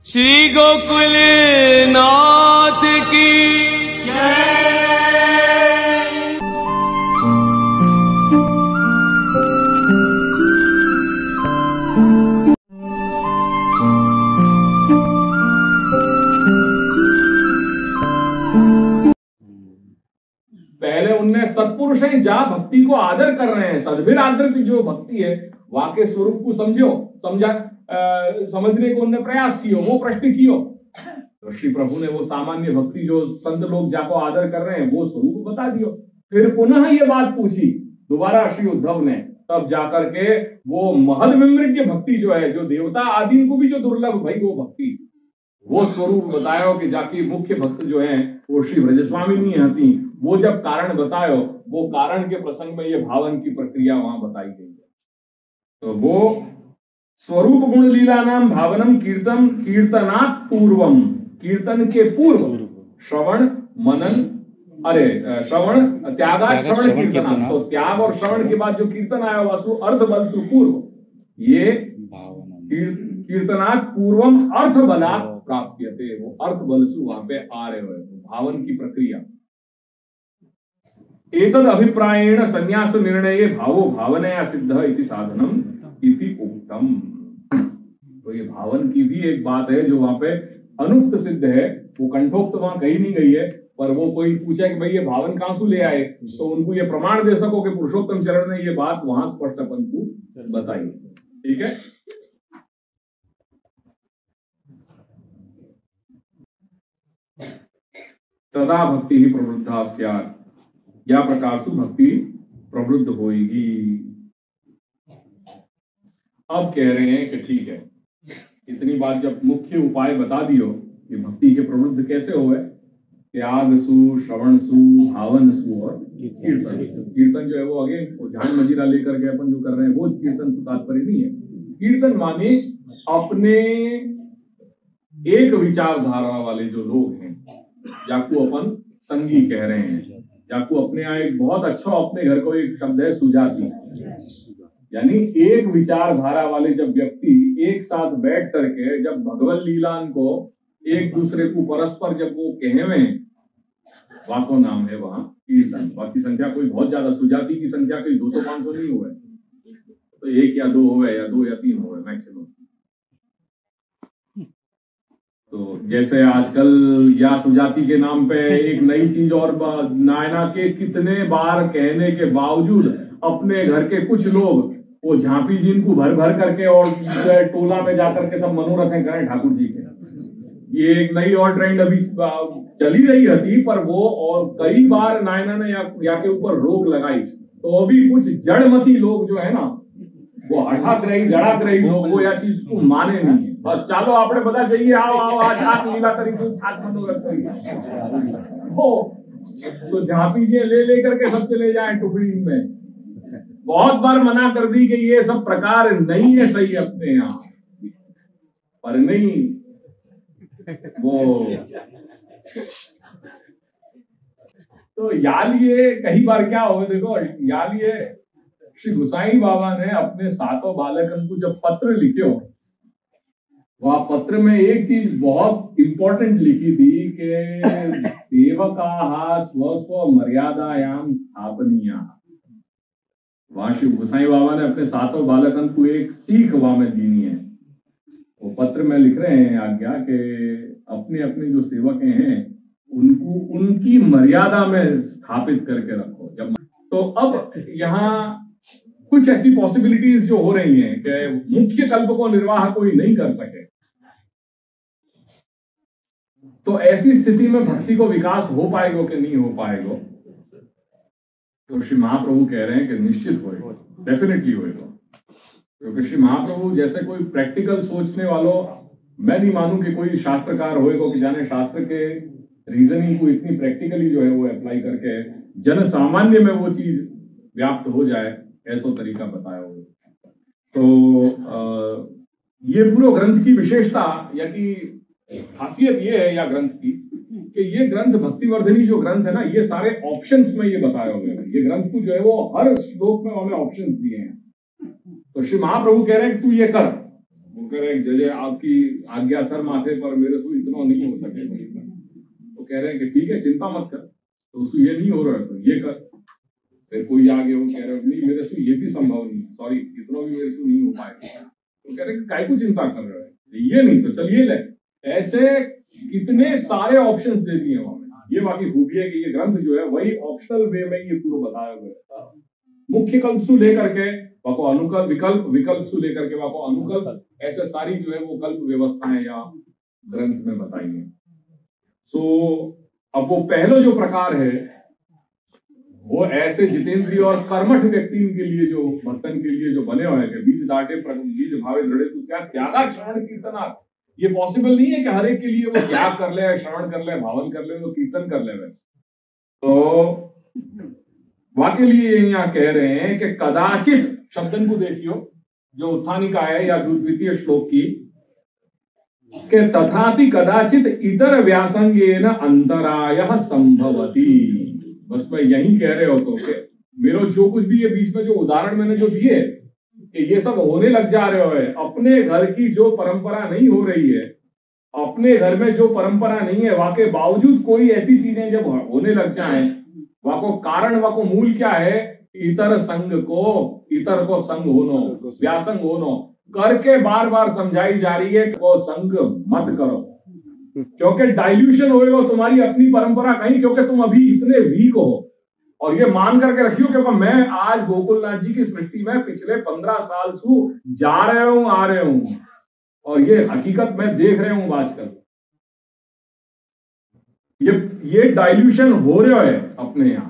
श्री गोकुल नाथ की पहले उनने सत्पुरुष हैं जा भक्ति को आदर कर रहे हैं, सदभिर आदर की जो भक्ति है वाके स्वरूप को समझने को उनने प्रयास कियो, वो प्रश्न कियो। तो श्री प्रभु ने वो सामान्य भक्ति जो संत लोग जाको आदर कर रहे हैं वो स्वरूप बता दियो। फिर पुनः ये बात पूछी दोबारा श्री उद्धव ने, तब जाकर के वो महद विमृग्य भक्ति जो है, जो देवता आदि को भी जो दुर्लभ भाई वो भक्ति, वो स्वरूप बतायो कि जाके मुख्य भक्त जो है वो श्री ब्रजस्वामिनी हती। वो जब कारण बतायो, वो कारण के प्रसंग में ये भावन की प्रक्रिया वहां बताई गई है। तो वो स्वरूप गुण लीला नाम भावनम कीर्तन कीर्तनात् पूर्वम, कीर्तन के पूर्व श्रवण मनन, श्रवण त्यागात् श्रवण कीर्तन, तो त्याग और श्रवण के बाद जो कीर्तन आया वासु अर्थ बल सुपूर्व, ये कीर्तनात् पूर्वम अर्थ बलात् प्राप्यते, वो अर्थ बल सु वहां पे आ रहे हुए भावन की प्रक्रिया। एतद अभिप्रायेण संन्यास निर्णये भावो भावनया सिद्ध इति साधनम इति उक्तम। तो ये भावन की भी एक बात है जो वहां पे अनुक्त सिद्ध है, वो कंठोक्त वहां कही नहीं गई है, पर वो कोई पूछे कि भाई ये भावन कहां से ले आए, तो उनको ये प्रमाण दे सको कि पुरुषोत्तम चरण ने ये बात वहां स्पष्टपन को बताई। ठीक है, तदा भक्ति ही प्रवृद्धा स्यात्, या प्रकार से भक्ति प्रवृद्ध होगी। अब कह रहे हैं कि ठीक है, इतनी बात जब मुख्य उपाय बता दियो कि भक्ति के प्रवृद्ध कैसे होए, त्याग सु, श्रवण सु, भावन सु और कीर्तन। कीर्तन जो है वो आगे ध्यान मजीरा लेकर के अपन जो कर रहे हैं वो कीर्तन तो तात्पर्य नहीं है। कीर्तन माने अपने एक विचारधारा वाले जो लोग हैं, जाको अपन संगी कह रहे हैं, जाको अपने यहाँ एक बहुत अच्छा अपने घर को एक शब्द है सुजाति, यानी एक विचारधारा वाले जब व्यक्ति एक साथ बैठ करके जब भगवत लीलान को एक दूसरे को परस्पर जब वो कहे हुए हैं, वाको नाम है वहां कीर्तन। बाकी संख्या कोई बहुत ज्यादा, सुजाति की संख्या कोई 200-500 नहीं हुए, तो 1 या 2 हुए या 2 या 3 हुए मैक्सिमम। तो जैसे आजकल या सुजाति के नाम पे एक नई चीज और, नायना के कितने बार कहने के बावजूद अपने घर के कुछ लोग वो झांपी जी को भर भर करके और टोला में जाकर के सब मनोरथ करें ठाकुर जी के। ये एक नई और ट्रेंड अभी चली रही थी, पर वो और कई बार नायना ने या के ऊपर रोक लगाई, तो अभी कुछ जड़मती लोग जो है ना, वो हठाग्रही जड़ाग्रही लोग वो या चीज को माने नहीं है। बस चालो आपने बता चाहिए आओ आओ आज हाथ लीला तरीके हाथ मनोरथ करिए, तो झांपी जी ले करके सब चले जाए टुकड़ी में। बहुत बार मना कर दी कि ये सब प्रकार नहीं है सही अपने यहाँ, पर नहीं वो तो याल ये कई बार क्या हो, देखो याल ये श्री गुसाई बाबा ने अपने 7 बालकन को जब पत्र लिखे हो, वह पत्र में एक चीज बहुत इंपॉर्टेंट लिखी थी कि सेवका स्व स्व मर्यादायाम स्थापनीय। वहां श्री गुसाई बाबा ने अपने 7 बालकन को एक सीख वहां में दीनी है। वो पत्र में लिख रहे हैं आज्ञा के अपने अपने जो सेवक हैं उनको उनकी मर्यादा में स्थापित करके रखो। जब तो अब यहाँ कुछ ऐसी पॉसिबिलिटीज जो हो रही हैं कि मुख्य कल्प को निर्वाह कोई नहीं कर सके, तो ऐसी स्थिति में भक्ति को विकास हो पाएगा कि नहीं हो पाएगा, तो श्री महाप्रभु कह रहे हैं कि निश्चित होएगा, डेफिनेटली होएगा। क्योंकि श्री महाप्रभु जैसे कोई प्रैक्टिकल सोचने वालों, मैं नहीं मानूं कि कोई शास्त्रकार होएगा कि जाने शास्त्र के रीजनिंग को इतनी प्रैक्टिकली जो है वो अप्लाई करके जन सामान्य में वो चीज व्याप्त हो जाए, ऐसा तरीका बताया होगा। तो ये पूरा ग्रंथ की विशेषता या कि खासियत ये है या ग्रंथ की कि ये ग्रंथ भक्तिवर्धनी जो ग्रंथ है ना, ये सारे ऑप्शंस में ये बताया हुआ है। ये ग्रंथ को जो है वो हर श्लोक में हमें ऑप्शंस दिए हैं। तो श्री महाप्रभु कह रहे हैं कि तू ये कर, कह रहे हैं जज आपकी आज्ञा सर माथे पर, मेरे से इतना नहीं हो सकेगा। तो कह रहे हैं कि ठीक है चिंता मत कर, तो उसको ये नहीं हो रहा है तो ये कर। फिर कोई आगे वो कह रहे हैं नहीं मेरे से ये भी संभव नहीं, सॉरी इतना भी मेरे से नहीं हो पाएगा। तो कह रहे हैं काय को चिंता कर रहे हैं, ये नहीं तो चलिए ले। ऐसे कितने सारे ऑप्शंस दे दिए वहां। ये बाकी खूबी है कि ये ग्रंथ जो है वही ऑप्शनल वे में ये पूरा बताया हुआ है। मुख्य कल्प से लेकर के वाको अनुकल्प, विकल्प, विकल्प से लेकर के वाको अनुकल्प, ऐसे सारी जो है वो कल्प व्यवस्थाएं यहाँ ग्रंथ में बताई है। सो अब वो पहला जो प्रकार है वो ऐसे जितेंद्रिय और कर्मठ व्यक्ति के लिए, जो भक्तन के लिए जो बने हुए हैं, बीज दाटे बीज भावे दृढ़े तो क्या त्यागा श्रवण कीर्तना। ये पॉसिबल नहीं है कि हर एक के लिए वो त्याग कर ले, श्रवण कर ले, भावन कर ले, वो कीर्तन कर ले। तो वाके लिए यहाँ कह रहे हैं कि कदाचित शब्दन को देखियो जो उत्थानिका है या द्वितीय श्लोक की, के तथापि कदाचित इतर व्यासंगेन अंतरायः संभवति। बस मैं यही कह रहे हो तो कि मेरे जो कुछ भी ये बीच में जो उदाहरण मैंने जो दिए कि ये सब होने लग जा रहे हो, अपने घर की जो परंपरा नहीं हो रही है, अपने घर में जो परंपरा नहीं है, वाके बावजूद कोई ऐसी चीजें जब होने लग जाए, वाको कारण वाको मूल क्या है, इतर संग को, इतर को संग होनो, व्यासंग होनो करके बार बार समझाई जा रही है को संग मत करो, क्योंकि डाइल्यूशन होएगा तुम्हारी अपनी परंपरा कहीं, क्योंकि तुम अभी इतने वीक हो। और ये मान करके रखियो क्योंकि मैं आज गोकुलनाथ जी की सृष्टि में पिछले 15 साल से जा रहे हूं, आ रहे हूं, और ये हकीकत मैं देख रहे हूं आजकल। ये डाइल्यूशन हो रहा है अपने यहाँ।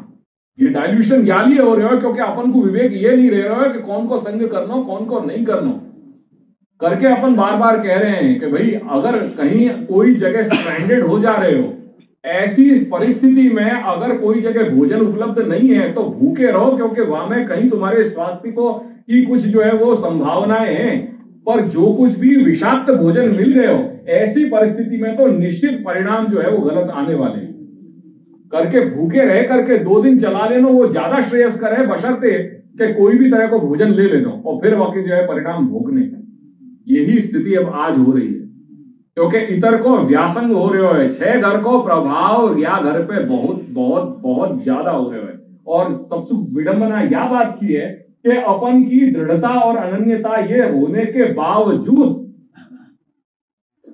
ये डाइल्यूशन या लिए हो रहा है क्योंकि अपन को विवेक ये नहीं रह रहा है कि कौन को संग करना, कौन को नहीं करना, करके अपन बार बार कह रहे हैं कि भाई अगर कहीं कोई जगह स्ट्रैंडेड हो जा रहे हो, ऐसी परिस्थिति में अगर कोई जगह भोजन उपलब्ध नहीं है तो भूखे रहो, क्योंकि वहां में कहीं तुम्हारे स्वास्थ्य को की कुछ जो है वो संभावनाएं हैं। पर जो कुछ भी विषाक्त भोजन मिल गए हो, ऐसी परिस्थिति में तो निश्चित परिणाम जो है वो गलत आने वाले हैं। करके भूखे रह करके 2 दिन चला लेना वो ज्यादा श्रेयस्कर है, बशर्ते कि कोई भी तरह को भोजन ले लेना और फिर वाकई जो है परिणाम भोगने। यही स्थिति अब आज हो रही है, क्योंकि इतर को व्यासंग हो रहे हो, 6 घर को प्रभाव या घर पे बहुत बहुत बहुत ज्यादा हो रहे हो। और सबसे विडंबना यह बात की है कि अपन की दृढ़ता और अनन्यता ये होने के बावजूद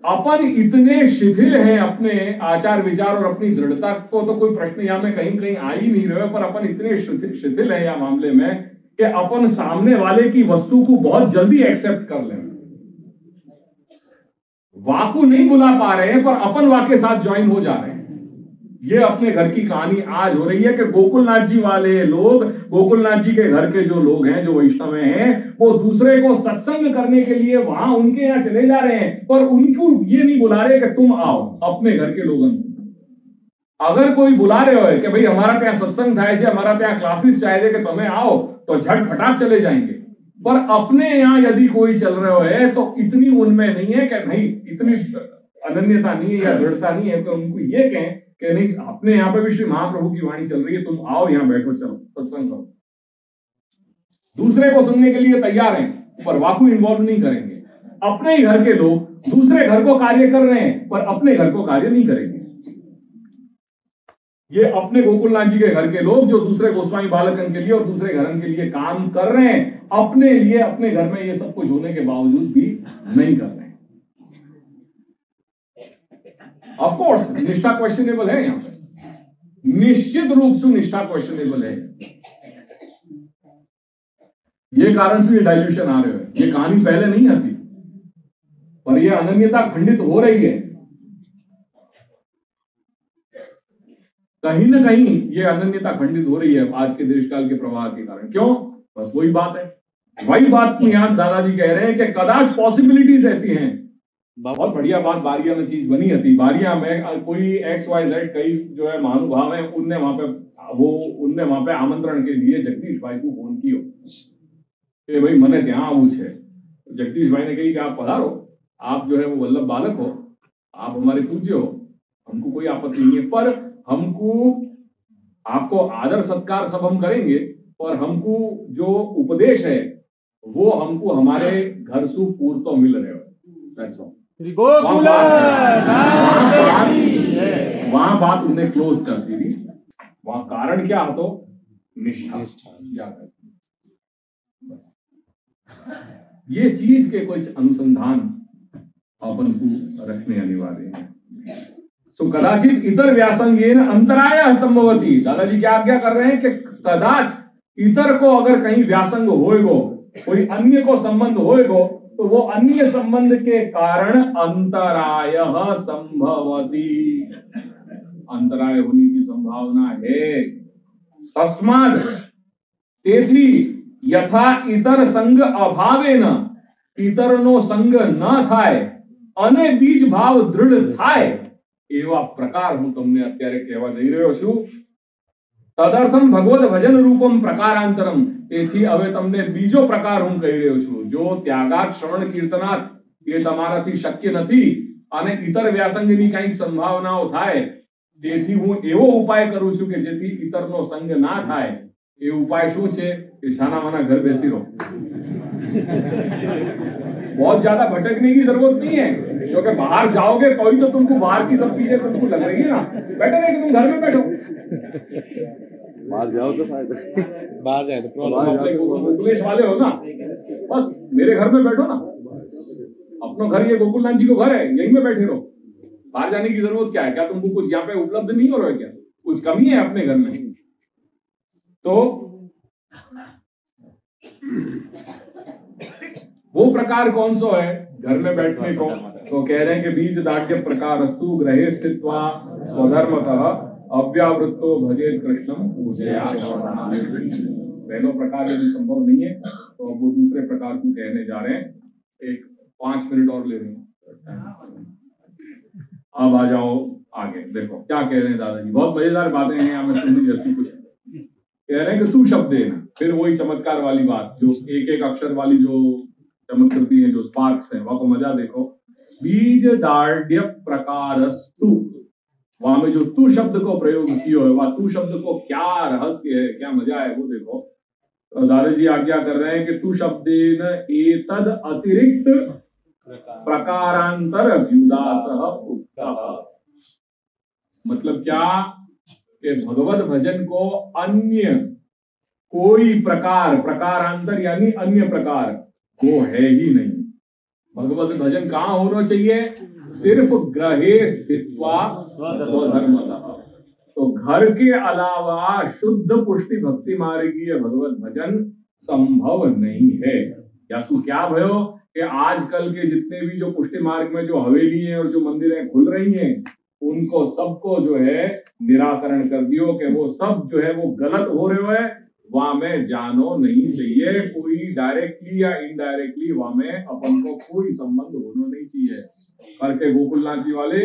अपन इतने शिथिल हैं अपने आचार विचार और अपनी दृढ़ता को तो कोई प्रश्न यहाँ में कहीं कहीं आ ही नहीं रहे, पर अपन इतने शिथिल हैं यहाँ मामले में कि अपन सामने वाले की वस्तु को बहुत जल्दी एक्सेप्ट कर लें। वाकु नहीं बुला पा रहे हैं पर अपन वाके साथ ज्वाइन हो जा रहे हैं। ये अपने घर की कहानी आज हो रही है कि गोकुलनाथ जी वाले लोग, गोकुलनाथ जी के घर के जो लोग हैं, जो वैष्णव हैं, वो दूसरे को सत्संग करने के लिए वहां उनके यहाँ चले जा रहे हैं, पर उनको ये नहीं बुला रहे कि तुम आओ अपने घर के लोगों को। अगर कोई बुला रहे हो कि भाई हमारा ત્યાં सत्संग થાય છે, हमारा ત્યાં क्लासेस चाहिए कि तुम्हें आओ, तो झट खटाक चले जाएंगे। पर अपने यहाँ यदि कोई चल रहे है तो इतनी उनमें नहीं है कि नहीं, इतनी अनन्यता नहीं है या दृढ़ता नहीं है कि उनको ये कहें कि नहीं अपने यहाँ पे भी श्री महाप्रभु की वाणी चल रही है, तुम आओ यहाँ बैठो, चलो सत्संग करो। दूसरे को सुनने के लिए तैयार हैं पर वाकु इन्वॉल्व नहीं करेंगे। अपने ही घर के लोग दूसरे घर को कार्य कर रहे हैं पर अपने घर को कार्य नहीं करेंगे। ये अपने गोकुलनाथ जी के घर के लोग जो दूसरे गोस्वामी बालकन के लिए और दूसरे घरन के लिए काम कर रहे हैं, अपने लिए अपने घर में ये सब कुछ होने के बावजूद भी नहीं कर रहे हैं। ऑफ कोर्स निष्ठा क्वेश्चनेबल है, यहाँ पे निश्चित रूप से निष्ठा क्वेश्चनेबल है। ये कारण से ये डाइल्यूशन आ रहे हैं। ये कहानी पहले नहीं आती पर ये अनन्यता खंडित हो रही है। कहीं ना कहीं ये अनन्यता खंडित हो रही है आज के देश काल के प्रवाह के कारण। क्यों? बस वही बात है, वही बात यहाँ दादाजी कह रहे हैं कि कदाच पॉसिबिलिटीज ऐसी हैं। बहुत बढ़िया बात बारिया में चीज बनी थी। बारिया में कोई XYZ कई जो है महानुभाव है, उनने वहां पे आमंत्रण के लिए जगदीश भाई को फोन किया कि भाई मने ત્યાં આવું છે। जगदीश भाई ने कही कि आप पधारो, आप जो है वो वल्लभ बालक हो, आप हमारे पूज्य हो, हमको कोई आपत्ति नहीं है, पर हमको आपको आदर सत्कार सब हम करेंगे और हमको जो उपदेश है वो हमको हमारे घर से पूर्व तो मिल रहे हो। That's all. वहां बात उन्हें क्लोज कर दी थी। वहां कारण क्या हो तो निष्ठा। ये चीज के कुछ अनुसंधान अपन को रखने अनिवार्य है। सो कदाचित इतर व्यासंगेन अंतराय संभवती। दादाजी क्या आज्ञा कर रहे हैं कि कदाच इतर को अगर कहीं व्यासंग होएगो, कोई अन्य को संबंध होएगो, तो वो अन्य संबंध के कारण अंतराय संभवती, अंतराय होने की संभावना है। तस्मात् तेथी यथा इतर संग अभावेन इतरनो संग न थाय અને બીજ ભાવ દૃઢ થાય એવા પ્રકાર હું તમને અત્યારે કહેવા જઈ રહ્યો છું। તદર્થમ ભગવદ ભજન રૂપમ પ્રકારાંતરમ। તેથી હવે તમને બીજો પ્રકાર હું કહી રહ્યો છું। જો ત્યાગાત શ્રવણ કીર્તનાત એ તમારાથી શક્ય નથી અને ઇતર વ્યાસંગની કંઈક સંભાવનાઓ થાય, તેથી હું એવો ઉપાય કરું છું કે જેથી ઇતરનો સંગ ના થાય। એ ઉપાય શું છે? કે છાના માના घर બેસી રહો। बहुत ज्यादा भटकने की जरूरत नहीं है, क्योंकि बाहर जाओगे तो ही तो तुमको बाहर की सब चीजें तुमको लग रही है ना। बेटर है कि तुम घर में बैठो। बाहर जाओ तो फायदा, बाहर जाए तो प्रॉब्लम। उपदेश वाले हो ना, बस मेरे घर में बैठो ना। अपना घर ये गोकुलनाथ जी को घर है, यहीं में बैठे रहो। बाहर जाने की जरूरत क्या है? क्या तुमको कुछ यहाँ पे उपलब्ध नहीं हो रहा है? क्या कुछ कमी है अपने घर में? तो वो प्रकार कौन सा है घर में बैठने को? तो कह रहे हैं कि बीज दाढ़ प्रकार अस्तु ग्रहे स्थित्वा स्वधर्मतः अव्यावृत्तो भजेत कृष्णम पूजया। पहला प्रकार यदि संभव नहीं है तो अब वो दूसरे प्रकार को कहने जा रहे हैं। एक 5 मिनट और ले रहे। अब आ जाओ आगे, देखो क्या कह रहे हैं दादाजी। बहुत मजेदार बातें हैं यहाँ में सुनने जैसी। कुछ कह रहे हैं कि तू शब्द देना, फिर वही चमत्कार वाली बात जो एक एक अक्षर वाली जो चमक करती है, जो स्पार्क्स हैं, वहां को मजा देखो। बीज दार्ढ्य प्रकारस्तु, वहां में जो तू शब्द को प्रयोग किया है, वह तू शब्द को क्या रहस्य है, क्या मजा है वो देखो। तो दादाजी आज्ञा कर रहे हैं कि तू शब्देन एतद अतिरिक्त प्रकारांतर व्युदासः उक्तः। मतलब क्या कि भगवत भजन को अन्य कोई प्रकार, प्रकारांतर यानी अन्य प्रकार वो है ही नहीं। भगवत भजन कहाँ होना चाहिए? सिर्फ ग्रहे स्थित्वा स्वधर्मतः। तो घर के अलावा शुद्ध पुष्टि भक्ति मार्गीय भगवत भजन संभव नहीं है। यासु क्या भयो कि आजकल के जितने भी जो पुष्टि मार्ग में जो हवेली है और जो मंदिरें खुल रही हैं, उनको सबको जो है निराकरण कर दियो कि वो सब जो है वो गलत हो रहे है। वहां में जानो नहीं चाहिए, कोई डायरेक्टली या इनडायरेक्टली वहां में अपन को कोई संबंध होना नहीं चाहिए। करके गोकुलनाथ जी वाले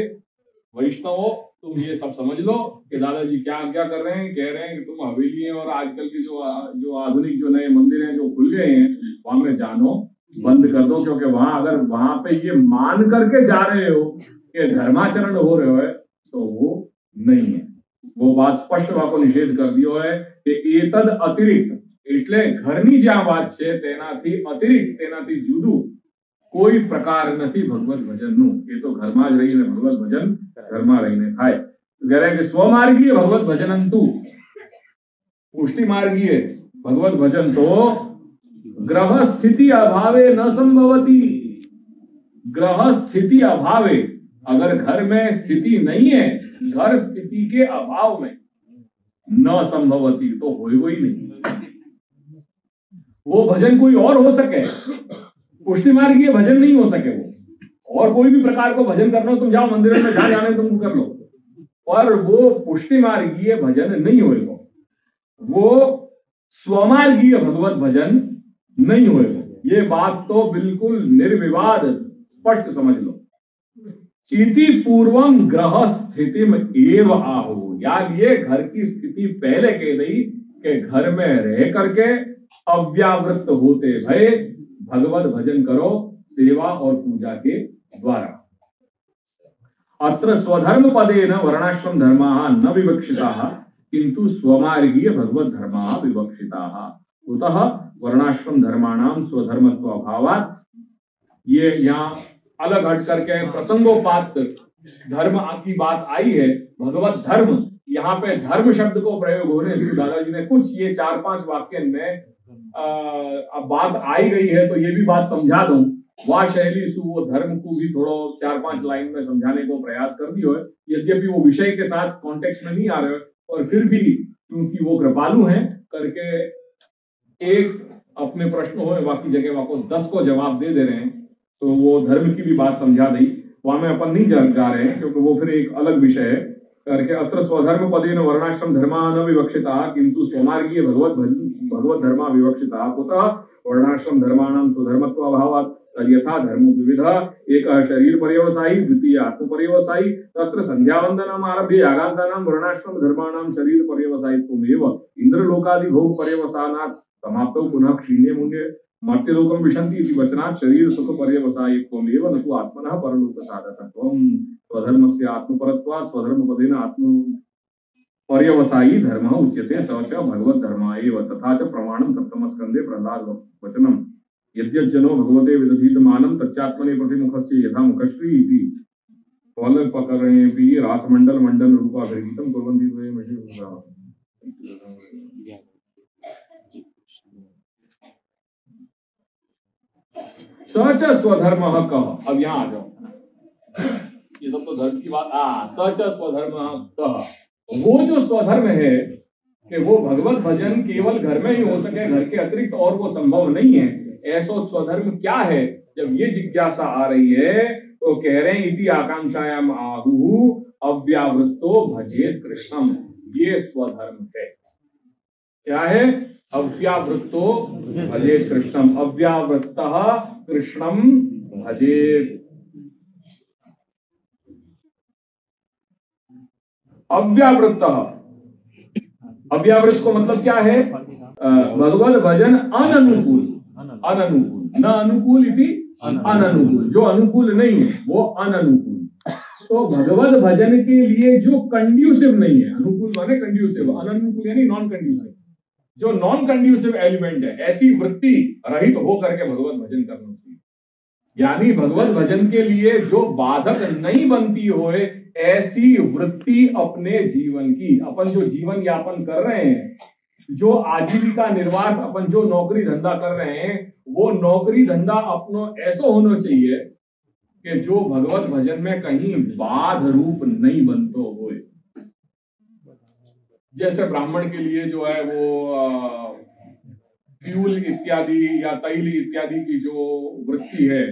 वैष्णव तुम ये सब समझ लो कि दादाजी क्या आज्ञा कर रहे हैं। कह रहे हैं कि तुम हवेली और आजकल के जो आधुनिक जो नए मंदिर हैं जो खुल गए हैं, वहां में जानो बंद कर दो। क्योंकि वहां अगर वहां पे ये मान करके जा रहे हो कि धर्माचरण हो रहे हो तो वो नहीं है। वो बात स्पष्ट वाको निषेध कर दियो है कि एतद अतिरिक्त એટલે ઘરની જે આ વાત છે તેનાથી અતિરિક્ત, તેનાથી જુદું કોઈ પ્રકાર નથી ભગવત ભજનનું। એ તો ઘરમાં જ રહીને ભગવત ભજન ઘરમાં રહીને થાય। કહે છે કે સ્વમાર્ગીય ભગવત ભજનંતુ, પુષ્ટિ માર્ગીય ભગવત ભજન તો ગ્રહ સ્થિતિ અભાવે ન સંભવતી। ग्रह स्थिति अभावे, अगर घर में स्थिति नहीं है, घर स्थिति के अभाव में न संभवती तो हो ही नहीं। वो भजन कोई और हो सके, पुष्टि मार्गीय भजन नहीं हो सके। वो और कोई भी प्रकार को भजन करना तुम जाओ मंदिर में, जहां जाने तुम कर लो, पर वो पुष्टि मार्गीय भजन नहीं होएगा, वो स्वमार्गीय भगवत भजन नहीं होएगा। ये बात तो बिल्कुल निर्विवाद स्पष्ट समझ लो। इति पूर्वम ग्रह स्थिति एव आहो, याद ये घर की स्थिति पहले कह दी कि घर में रह करके अव्यावृत्त होते भय भगवत भजन करो सेवा और पूजा के द्वारा। अत्र स्वधर्म पदेन वर्णाश्रम धर्माः न विवक्षिताः किंतु स्वमार्गीय भगवत धर्माः विवक्षिताः। कुतः वर्णाश्रम धर्माणाम स्वधर्मत्व अभावात्। ये यहाँ अलग हट करके प्रसंगोपात धर्म की बात आई है, भगवत धर्म, यहाँ पे धर्म शब्द को प्रयोग होने से दादाजी ने कुछ ये 4-5 वाक्य में अब बात आई गई है तो ये भी बात समझा दूं। वह शैली सु वो धर्म को भी थोड़ा 4-5 लाइन में समझाने को प्रयास कर दियो है, यद्यपि वो विषय के साथ कॉन्टेक्स्ट में नहीं आ रहे, और फिर भी क्योंकि वो कृपालु हैं करके एक अपने प्रश्न हो बाकी जगह वापस 10 को जवाब दे रहे हैं, तो वो धर्म की भी बात समझा दी, वहां में अपन नहीं जा रहे हैं क्योंकि वो फिर एक अलग विषय है करके। अत्र स्वधर्म पदेन वर्णाश्रम धर्मा न विवक्षिता किंतु स्वमार्गीय भगवत धर्मा विवक्षिता कुतः वर्णाश्रम धर्माणां स्वधर्मत्व अभावात् यथा धर्म विविध एक शरीर पर्यवसायी द्वितीय आत्म पर्यवसायी तत्र संध्यावंदनम आरभ्य यागांतानां वर्णाश्रम धर्माणां शरीर पर्यवसायित्वमेव इंद्रलोकादि भोग पर्यवसानात् समाप्तौ पुनः क्षीणे मुण्ये मर्त्यलोकं विशन्ति इति वचनात् शरीर सुख पर्यवसायित्वमेव न तु आत्मनः परलोक साधकत्वम् स्वधर्मस्य आत्मपरत्वात् स्वधर्मपदेन आत्म पर्यवसायी धर्म उच्यते स च भगवत धर्म एव तथा च प्रमाणं सप्तमस्कन्धे प्रह्लाद वचनम् यद्यज्जनो भगवते विदधीतमानं तच्चात्मने प्रतिमुखस्य यथा मुखश्री इति फलपकरणेऽपि रासमण्डल मण्डल रूपाभिर्गीतं कुर्वन्ति द्वयमशि सच स्वधर्मः कः। अब यहाँ आ जाओ, ये सब तो धर्म की बात। सच स्वधर्मः कः, वो जो स्वधर्म है कि वो भगवत भजन केवल घर में ही हो सके, घर के अतिरिक्त और वो संभव नहीं है, ऐसा स्वधर्म क्या है। जब ये जिज्ञासा आ रही है तो कह रहे हैं इति आकांक्षायाम आहु अव्यावृत्तो भजेत कृष्णम, ये स्वधर्म है। क्या है? अव्यावृत्तो भजेत कृष्णम, अव्यावृत्तः कृष्णम भजेत। अव्यावृत्तः, अव्यावृत को मतलब क्या है? भगवत भजन अननुकूल, अननुकूल, न अनुकूल इति अननुकूल, जो अनुकूल नहीं है वो अननुकूल। तो भगवत भजन के लिए जो कंड्यूसिव नहीं है, अनुकूल माने कंड्यूसिव, अननुकूल यानी नॉन कंड्यूसिव, जो नॉन कंड्यूसिव एलिमेंट है, ऐसी वृत्ति रहित हो करके भगवत भजन करना चाहिए। यानी भगवत भजन के लिए जो बाधक नहीं बनती होए ऐसी वृत्ति अपने जीवन की, अपन जो जीवन यापन कर रहे हैं, जो आजीविका निर्वाह अपन जो नौकरी धंधा कर रहे हैं, वो नौकरी धंधा अपनो ऐसा होना चाहिए कि जो भगवत भजन में कहीं बाध रूप नहीं बनतो होए। जैसे ब्राह्मण के लिए जो है वो फ्यूल इत्यादि या तैल इत्यादि की जो वृत्ति है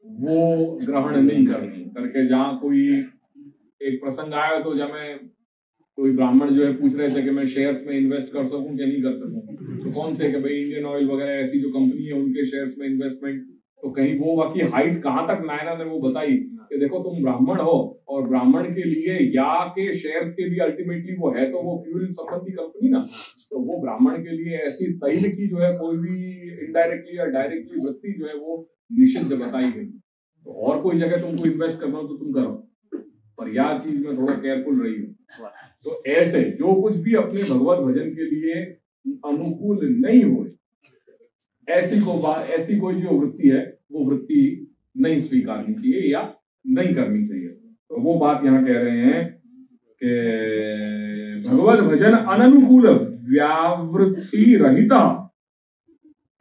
वो ग्रहण नहीं करनी करके, जहाँ कोई एक प्रसंग आया तो जब मैं कोई ब्राह्मण जो है पूछ रहे थे कि मैं शेयर्स में इन्वेस्ट कर सकूं कि नहीं कर सकूं, तो कौन से कि भाई इंडियन ऑयल वगैरह ऐसी जो कंपनी है उनके शेयर्स में इन्वेस्टमेंट, तो कहीं वो बाकी हाइट कहाँ तक नायना ने वो बताई कि देखो तुम ब्राह्मण हो और ब्राह्मण के लिए या के शेयर्स के लिए अल्टीमेटली वो है तो वो फ्यूल संबंधी कंपनी ना, तो वो ब्राह्मण के लिए ऐसी तैल की जो है कोई भी इनडायरेक्टली या डायरेक्टली वृत्ति जो है वो निषिद्ध बताई गई। तो और कोई जगह तुमको इन्वेस्ट करना हो तो तुम करो, पर यह चीज में थोड़ा केयरफुल रही हो। तो ऐसे जो कुछ भी अपने भगवत भजन के लिए अनुकूल नहीं हो, ऐसी कोई जो वृत्ति है वो वृत्ति नहीं स्वीकारनी चाहिए या नहीं करनी चाहिए। तो वो बात यहाँ कह रहे हैं कि भगवत भजन अननुकूल व्यावृत्ति रहिता,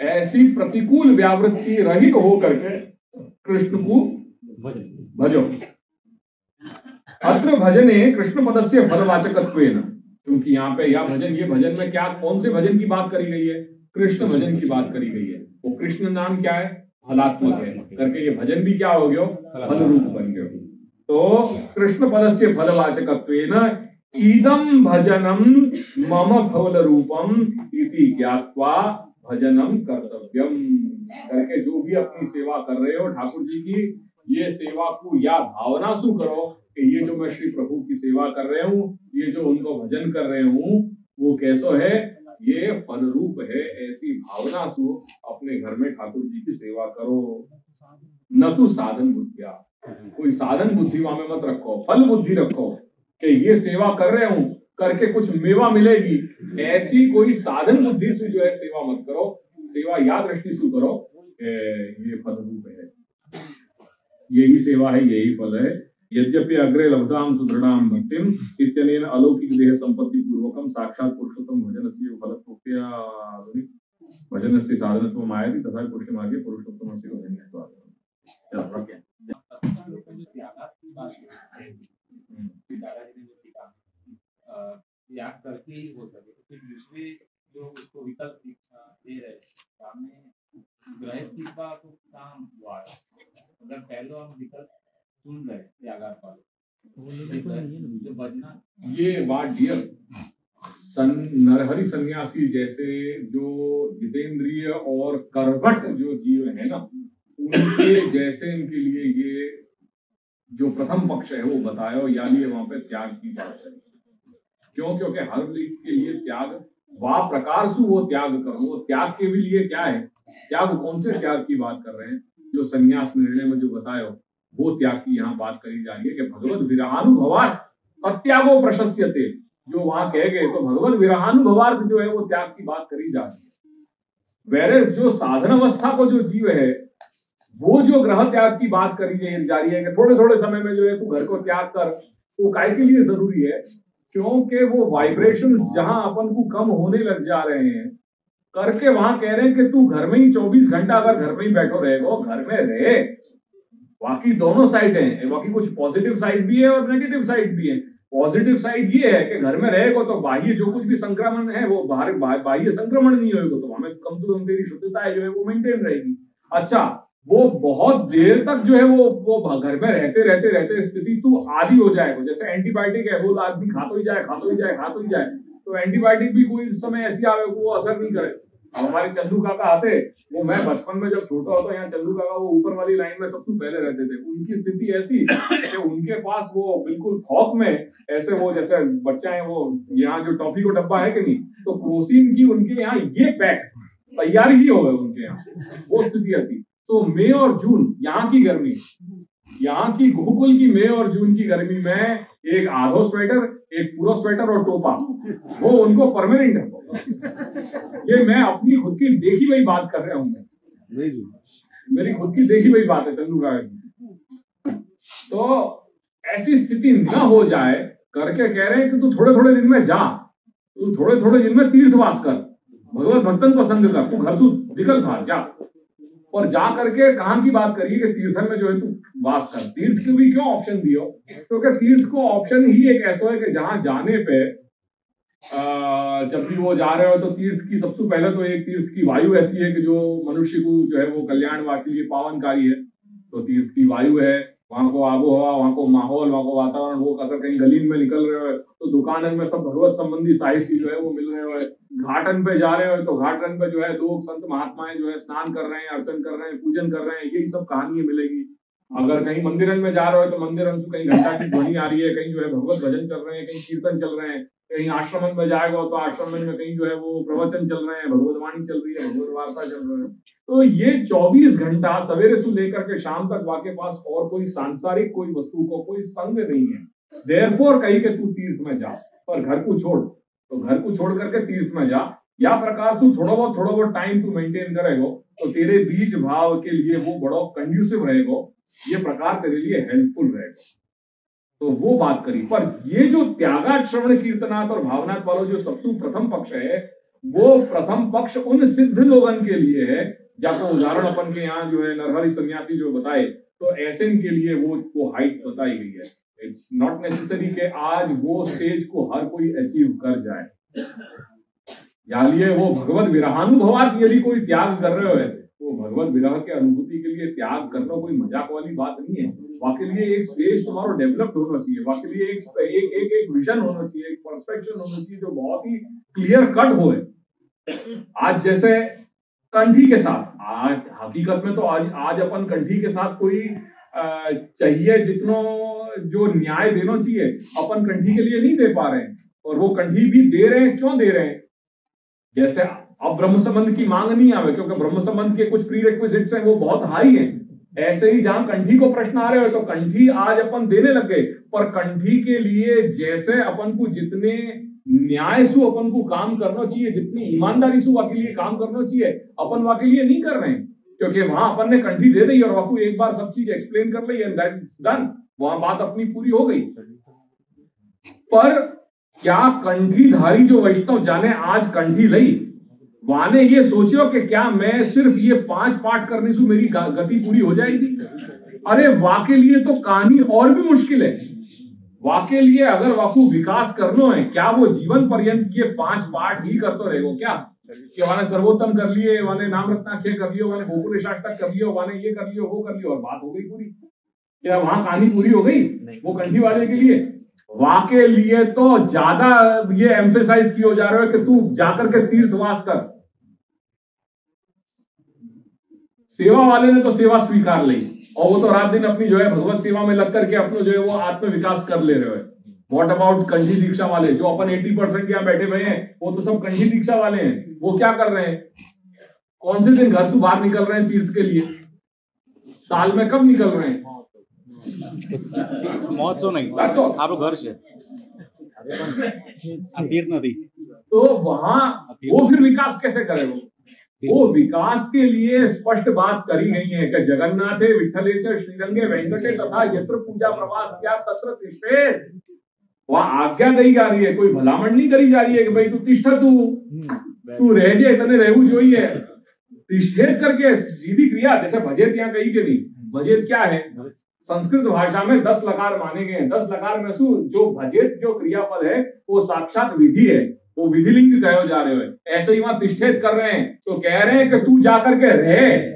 ऐसी प्रतिकूल व्यावृत्ति रहित हो करके कृष्ण को भजो। अत्र भजने कृष्ण पदस्य फलवाचकत्वेन, क्योंकि यहाँ पे या भजन, ये भजन में क्या कौन से भजन की बात करी गई है? कृष्ण भजन की बात करी गई है। वो कृष्ण नाम क्या है? फलात्मक है करके ये भजन भी क्या हो गया? फल रूप बन गया। तो कृष्ण पदस्य फलवाचकत्वेन इदं भजनम मम फल रूपम इति ज्ञात्वा भजनम कर्तव्यम करके, जो भी अपनी सेवा कर रहे हो ठाकुर जी की, ये सेवा को या भावना सु करो कि ये जो मैं श्री प्रभु की सेवा कर रहे हूँ, ये जो उनको भजन कर रहे हूँ, वो कैसो है? ये फल रूप है। ऐसी भावना सु अपने घर में ठाकुर जी की सेवा करो, न तो साधन बुद्धिया, कोई साधन बुद्धि वहां में मत रखो, फल बुद्धि रखो कि ये सेवा कर रहे हूँ करके कुछ मेवा मिलेगी, ऐसी कोई साधन बुद्धि से जो है सेवा मत करो। सेवा या दृष्टि से करो, ये फल रूप है। यही सेवा है, यही फल है। यद्यपि अग्रे लब्धाम सुदृढ़ाम भक्तिम इत्यनेन अलौकिक देह संपत्ति पूर्वकम साक्षात पुरुषोत्तम भजनस्य फलत्वस्य भजनस्य साधनत्वम आयति तथा पुरुषमार्गे पुरुषोत्तमस्य भजनत्वात्। चलो रखें। त्याग करके ही हो सके, फिर दूसरे जो उसको विकल्प दे रहे सामने गृहस्थी का तो काम हुआ है, अगर पहले हम विकल्प सुन रहे त्यागार वाले जो बजना ये बात डियर नरहरि सन्यासी जैसे जो जितेंद्रिय और कर्मठ जो जीव है ना, उनके जैसे इनके लिए ये जो प्रथम पक्ष है वो बताया, और यानी वहां पे त्याग की बात है। क्यों? क्योंकि हर लिंग के लिए त्याग वा प्रकार से वो त्याग करो, वो त्याग के भी लिए क्या है, त्याग कौन से त्याग की बात कर रहे हैं? जो संन्यास निर्णय में जो बताया वो त्याग की यहाँ बात करी जा रही है कि भगवत विरहानुभवार्थ अत्यागो प्रशस्यते, जो वहां कह गए तो भगवत विरहानुभवार्थ जो है वो त्याग की बात करी जा रही है। वेरेस जो साधन अवस्था को जो जीव है वो जो ग्रह त्याग की बात करी जा रही है कि थोड़े थोड़े समय में जो है तू घर को त्याग कर, वो काय के लिए जरूरी है? क्योंकि वो वाइब्रेशंस जहां अपन को कम होने लग जा रहे हैं करके वहां कह रहे हैं कि तू घर में ही 24 घंटा अगर घर में ही बैठो रहेगा, घर में रहे। बाकी दोनों साइड हैं, बाकी कुछ पॉजिटिव साइड भी है और नेगेटिव साइड भी है। पॉजिटिव साइड ये है कि घर में रहेगा तो बाह्य जो कुछ भी संक्रमण है वो बाह्य संक्रमण नहीं होगा, तो हमें कम से कम तेरी शुद्धता है जो है वो मेंटेन रहेगी। अच्छा, वो बहुत देर तक जो है वो घर में रहते स्थिति तू आदी हो जाएगा। जैसे एंटीबायोटिक है, वो आदमी खातो ही जाए, तो एंटीबायोटिक भी कोई समय ऐसी आवे वो असर नहीं करे। अब हमारे चंदू काका आते, वो मैं बचपन में जब छोटा होता यहाँ चंदू काका वो ऊपर वाली लाइन में सबसे पहले रहते थे। उनकी स्थिति ऐसी कि उनके पास वो बिल्कुल थोक में ऐसे वो जैसे बच्चा है वो यहाँ जो टॉफी को डब्बा है कि नहीं, तो क्रोसिन की उनके यहाँ ये पैक तैयार ही हो गए उनके यहाँ, वो स्थिति आती। तो मई और जून यहाँ की गर्मी, यहाँ की गोकुल की मई और जून की गर्मी में एक आधो स्वेटर, एक पूरा स्वेटर और टोपा, वो उनको परमानेंट है। ये मैं अपनी खुद की देखी हुई बात कर रहा हूँ, मेरी खुद की देखी हुई बात है चंदू का। तो ऐसी स्थिति न हो जाए करके कह रहे हैं कि तू थोड़े थोड़े दिन में जा, तू थोड़े थोड़े दिन में तीर्थवास कर, भगवत भक्तन को संग कर, तू घर से निकल बाहर जा। और जा करके कहां की बात करिए कि तीर्थन में जो है तू वास कर। तीर्थ को भी क्यों ऑप्शन दियो? क्योंकि तीर्थ को ऑप्शन ही एक ऐसा है कि जहां जाने पे जब भी वो जा रहे हो तो तीर्थ की सबसे पहले तो एक तीर्थ की वायु ऐसी है कि जो मनुष्य को जो है वो कल्याण के लिए पावनकारी है। तो तीर्थ की वायु है, वहां को आबोहवा, वहां को माहौल, वहां को वातावरण। वो अगर कहीं गलीन में निकल रहे हो तो दुकानन में सब भगवत संबंधी साहित्य जो है वो मिल रहे हो। घाटन पे जा रहे हो तो घाटन पे जो है लोग संत महात्माएं जो है स्नान कर रहे हैं, अर्चन कर रहे हैं, पूजन कर रहे हैं, यही सब कहानियां मिलेगी। अगर कहीं मंदिरन में जा रहे हो तो मंदिरन से कहीं घंटा की ध्वनि आ रही है, कहीं जो है भगवत भजन चल रहे हैं, कहीं कीर्तन चल रहे हैं, कहीं आश्रम में जाएगा तो आश्रम में कहीं जो है वो प्रवचन चल रहे हैं, भगवत वाणी चल रही है, भगवत वार्ता चल रही है। तो ये 24 घंटा सवेरे से लेकर के शाम तक वाके पास और कोई सांसारिक कोई वस्तु को कोई संग नहीं है। देयरफॉर कहीं के तू तीर्थ में जा, पर घर को छोड़, तो घर को छोड़ करके तीर्थ में जा। या प्रकार से थोड़ा बहुत टाइम तू मेंटेन करेगा तो तेरे बीज भाव के लिए वो बड़ा कंड्यूसिव रहेगा, ये प्रकार तेरे लिए हेल्पफुल रहेगा। तो वो बात करी। पर ये जो त्यागात श्रवण कीर्तनात् और भावनात् वाला जो सबसे प्रथम पक्ष है, वो प्रथम पक्ष उन सिद्ध लोगन के लिए है, जाको उदाहरण अपन के यहाँ जो है नरहरि सन्यासी जो बताए, तो ऐसे के लिए वो हाइट बताई गई है। इट्स नॉट नेसेसरी कि आज वो स्टेज को हर कोई अचीव कर जाए। यानी वो भगवत विरहानुभवार्थ यदि कोई त्याग कर रहे हो तो भगवत विरह के अनुभूति के लिए त्याग करना कोई मजाक वाली बात नहीं है। वाके लिए एक स्टेज तुम्हारा डेवलप्ड होना चाहिए, वाके लिए एक विजन होना चाहिए, एक पर्सपेक्शन होना चाहिए जो बहुत ही क्लियर कट हो। आज जैसे कंठी के साथ, आज हकीकत में तो आज अपन कंठी के साथ कोई चाहिए जितना जो न्याय देना चाहिए अपन कंठी के लिए नहीं दे पा रहे हैं, और वो कंठी भी दे रहे हैं। क्यों दे रहे हैं? जैसे अब ब्रह्म संबंध की मांग नहीं आवे क्योंकि ब्रह्म संबंध के कुछ प्रीरेक्विजिट्स हैं वो बहुत हाई हैं। ऐसे ही जहां कंठी को प्रश्न आ रहे हो तो कंठी आज अपन देने लग गए, पर कंठी के लिए जैसे अपन को जितने न्याय से अपन को काम करना चाहिए, जितनी ईमानदारी से वाके लिए काम करना चाहिए, अपन वाके लिए नहीं कर रहे हैं। क्योंकि वहां अपन ने कंठी दे दी और बापू एक बार सब चीज एक्सप्लेन कर ली एंड दैट्स डन, वहां बात अपनी पूरी हो गई। पर क्या कंठीधारी जो वैष्णव जाने आज कंठी लई वाने ये सोचो कि क्या मैं सिर्फ ये 5 पाठ करने से मेरी गति पूरी हो जाएगी? अरे वाके लिए तो कहानी और भी मुश्किल है। वाके लिए अगर वाकू विकास करना है, क्या वो जीवन पर्यंत ये 5 पाठ ही करते रहेगो क्या? कि वाने सर्वोत्तम कर लिए, वाने नाम रत्नाख्य कर लियो, वाने गोकुल शाष्टक कर लियो, वाने ये कर लियो, वो कर लियो और बात हो गई पूरी? क्या वहां कहानी पूरी हो गई वो कंठी वाले के लिए? वाके लिए तो ज्यादा ये एम्फेसाइज किया जा रहा है कि तू जाकर के तीर्थवास कर। सेवा वाले ने तो सेवा स्वीकार ली और वो तो रात दिन अपनी जो है भगवत सेवा में लग करके अपना जो है वो आत्म विकास कर ले रहे हैं। व्हाट अबाउट कंठी दीक्षा वाले जो अपन 80% यहाँ बैठे हुए हैं, वो तो सब कंठी दीक्षा वाले हैं। वो क्या कर रहे हैं? कौन से दिन घर से बाहर निकल रहे हैं तीर्थ के लिए? साल में कब निकल रहे हैं? महोत्सव नहीं, आप लोग घर से तीर्थ नदी। तो वहां वो फिर विकास कैसे करेगा? वो विकास के लिए स्पष्ट बात करी गई है कि जगन्नाथे विठ्ठले च श्रीरंगे वेंकटे तथा यत्र पूजा प्रवास क्या तत्र तिष्ठेत। वहां आज्ञा दी जा रही है, कोई भलामण नहीं करी जा रही है कि भाई तू तिष्ठ, तू रह जे तने रहू जोइए। तिष्ठेत करके सीधी क्रिया, जैसे भजेत यहाँ कही के नहीं। भजेत क्या है? संस्कृत भाषा में 10 लकार माने गए हैं। 10 लकार में जो भजेत जो क्रियापद है वो साक्षात विधि है, वो विधिलिंग कहे जा रहे हो। ऐसे ही वहां तिष्ठेत कर रहे हैं तो कह रहे हैं कि तू जाकर के रह,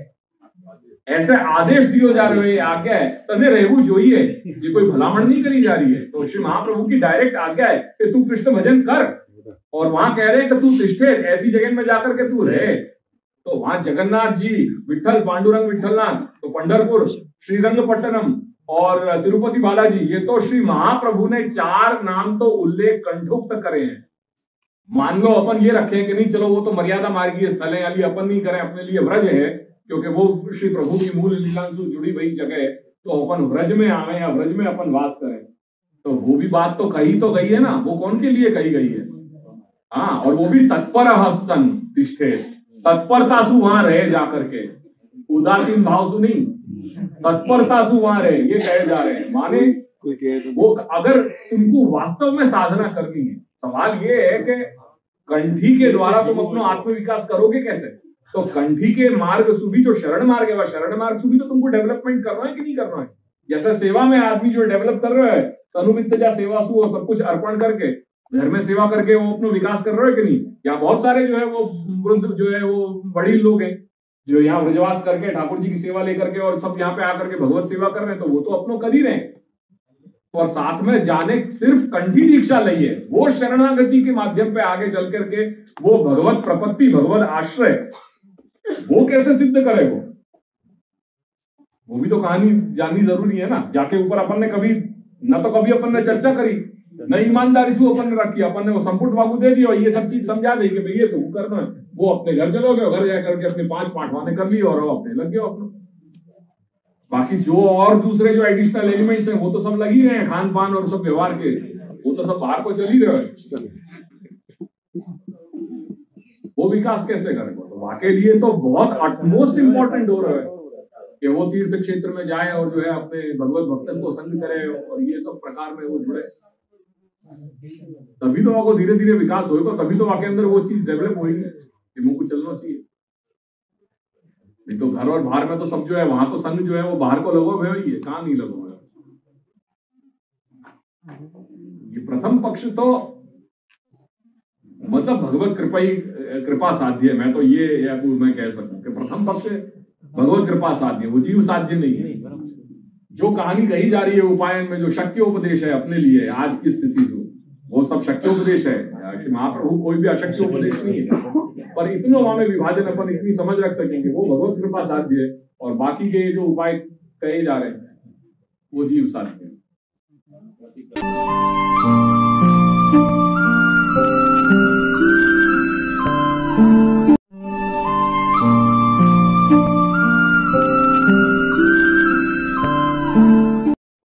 ऐसे आदेश दिए जा रहे हो। आज्ञा है तने रहू जोइए, ये कोई भलामण नहीं करी जा रही है। तो श्री महाप्रभु की डायरेक्ट आज्ञा है कि तू कृष्ण भजन कर, और वहां कह रहे हैं कि तू तिष्ठेत, ऐसी जगह में जाकर के तू रहे। तो वहां जगन्नाथ जी, विठ्ठल पांडुरंग विठ्ठलनाथ, तो पंढरपुर, श्रीरंगपट्टनम और तिरुपति बालाजी, ये तो श्री महाप्रभु ने 4 नाम तो उल्लेख कंठोक्त करे हैं। मान लो अपन ये रखें कि नहीं चलो वो तो मर्यादा मार्गीय स्थल है, अली अपन नहीं करें, अपने लिए व्रज है क्योंकि वो श्री प्रभु की मूल लीला से जुड़ी हुई जगह है, तो अपन व्रज में आवे या व्रज में अपन वास करें। तो वो भी बात तो कही तो गई है ना, वो कौन के लिए कही गई है? हाँ, और वो भी तत्पर सन तिष्ठे, तत्परता से वहां रहे जाकर के, उदासीन भाव से नहीं, तत्परता से वहां रहे, ये कहे जा रहे हैं। माने वो अगर तुमको वास्तव में साधना करनी है, सवाल ये है कि कंठी के द्वारा तुम अपना आत्म विकास करोगे कैसे? तो कंठी के मार्ग सुबी जो शरण मार्ग है, वह शरण मार्ग सुबी तो तुमको डेवलपमेंट करना है कि नहीं करना है? जैसे सेवा में आदमी जो डेवलप कर रहा है, तनुवित्त जा सेवा सु सब कुछ अर्पण करके घर में सेवा करके वो अपना विकास कर रहे हो कि नहीं? यहाँ बहुत सारे जो है वो वृद्ध जो है वो बड़ी लोग हैं जो यहाँ व्रजवास करके ठाकुर जी की सेवा लेकर के और सब यहाँ पे आकर के भगवत सेवा कर रहे हैं, तो वो तो अपनों कर ही रहे हैं। और साथ में जाने सिर्फ कंठी दीक्षा लई है, वो शरणागति के माध्यम पे आगे चल करके वो भगवत प्रपत्ति, भगवत आश्रय वो कैसे सिद्ध करे? वो भी तो कहानी जाननी जरूरी है ना। जाके ऊपर अपन ने कभी न तो कभी अपन ने चर्चा करी, न ईमानदारी से अपन ने रखी, अपन ने वो संपुट वाकू दे दिया, ये सब चीज समझा दी कि भाई ये तो करना है। वो अपने घर चलो गए, घर जाकर के अपने 5 पाठवाने कर ली और अपने लग गए अपना। बाकी जो और दूसरे जो एडिशनल एलिमेंट्स हैं वो तो सब लग ही रहे हैं, खान पान और सब व्यवहार के, वो तो सब बाहर को चल ही रहे हैं। वो विकास कैसे करेगा? तो वाके लिए तो बहुत मोस्ट इंपॉर्टेंट हो रहा है कि वो तीर्थ क्षेत्र में जाए और जो है अपने भगवत भक्तन को संग करे और ये सब प्रकार में वो जुड़े, तभी तो आपको धीरे धीरे विकास होगा, तभी तो आपके अंदर वो चीज डेवलप होगी कि मुझको चलना चाहिए। नहीं तो घर और बाहर में तो सब जो है वहां तो संग जो है वो बाहर को लगो हुए ही है, कहां नहीं लगो हुए। ये प्रथम पक्ष तो मतलब भगवत कृपा साध्य है। मैं तो ये मैं कह सकूं कि प्रथम पक्ष भगवत कृपा साध्य, वो जीव साध्य नहीं है। जो कहानी कही जा रही है उपायन में, जो शक्योपदेश है अपने लिए आज की स्थिति जो, वो सब शक्योपदेश है। श्री महाप्रभु कोई भी अशक्य उपदेश नहीं है, पर इतनों में विभाजन अपन इतनी समझ रख सकेंगे वो भगवत कृपा साध्य है, और बाकी के जो उपाय कहे जा रहे हैं वो जीव साध्य है।